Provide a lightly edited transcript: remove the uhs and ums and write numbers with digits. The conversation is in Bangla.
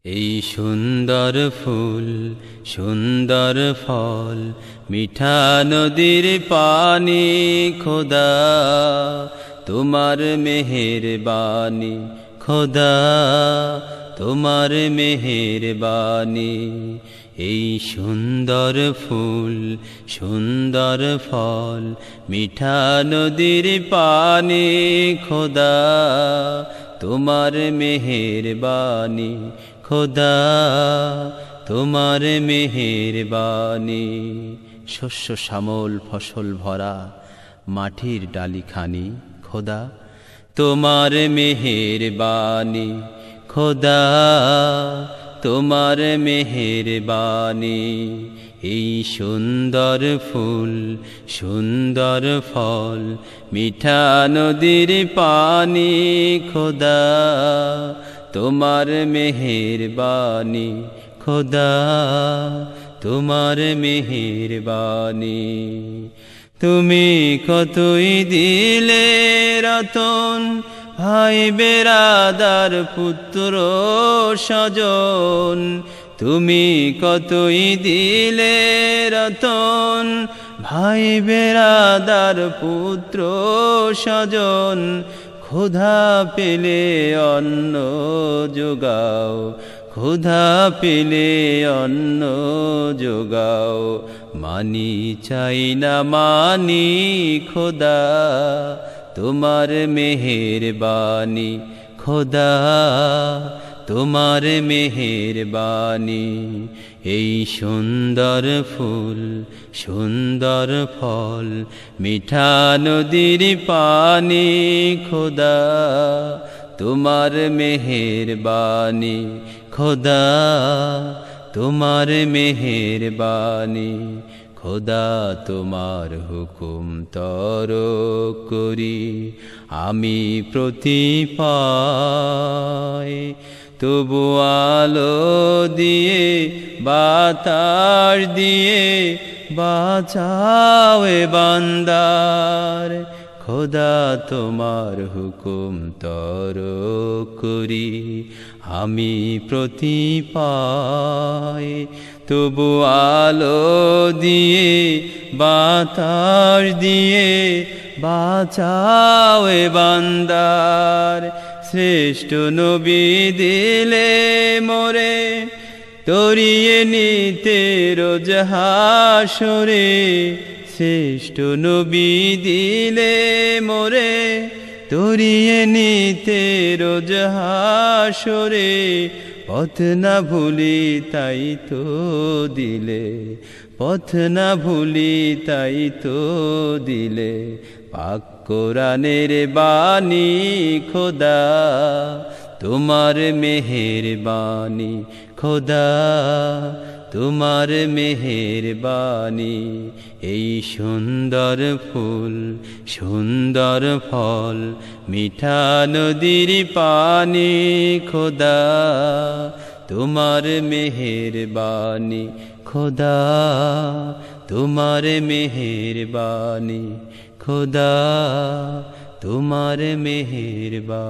এই সুন্দর ফুল সুন্দর ফল মিঠা নদীর পানি খোদা তোমার মেহেরবানি খোদা তোমার মেহেরবানি এই সুন্দর ফুল সুন্দর ফল মিঠা নদীর পানি খোদা তোমার মেহেরবানি খোদা তোমার মেহেরবানি শস্য শ্যামল ফসল ভরা মাটির ডালিখানি খোদা তোমার মেহেরবানি খোদা তোমার মেহেরবানি এই সুন্দর ফুল সুন্দর ফল মিঠা নদীর পানি খোদা তোমার মেহেরবানি খোদা তোমার মেহেরবানি তুমি কতই দিলে রতন ভাই বেরাদার পুত্র স্বজন তুমি কতই দিলে রতন ভাই বেরাদার পুত্র স্বজন ক্ষুধা পেলে অন্ন যোগাও ক্ষুধা পেলে অন্ন যোগাও মানি চাই না মানি খোদা তোমার মেহেরবানি খোদা তোমার মেহেরবানি এই সুন্দর ফুল সুন্দর ফল মিঠা নদীর পানি খোদা তোমার মেহেরবানি খোদা তোমার মেহেরবানি খোদা তোমার হুকুম তরক করি আমি প্রতিপায় তবু আলো দিয়ে বাতাস দিয়ে বাঁচাও এ বান্দার খোদা তোমার হুকুম তরক করি আমি প্রতিপায় তবু আলো দিয়ে বাতাস দিয়ে বাঁচাও এ বান্দার শ্রেষ্ঠ নবী দিলে মোরে তরিয়ে নিতে রোজ হাসরে শ্রেষ্ঠ নবী দিলে মোরে তরিয়ে নিতে রোজ হাসরে পথ না ভুলি তাই তো দিলে পথ না ভুলি তাই তো দিলে পাক কোরআনের বাণী খোদা তোমার মেহেরবানি খোদা তোমার মেহেরবানি এই সুন্দর ফুল সুন্দর ফল মিঠা নদীর পানি খোদা তোমার মেহেরবানি খোদা তোমার মেহেরবানি খোদা তোমার মেহেরবানি।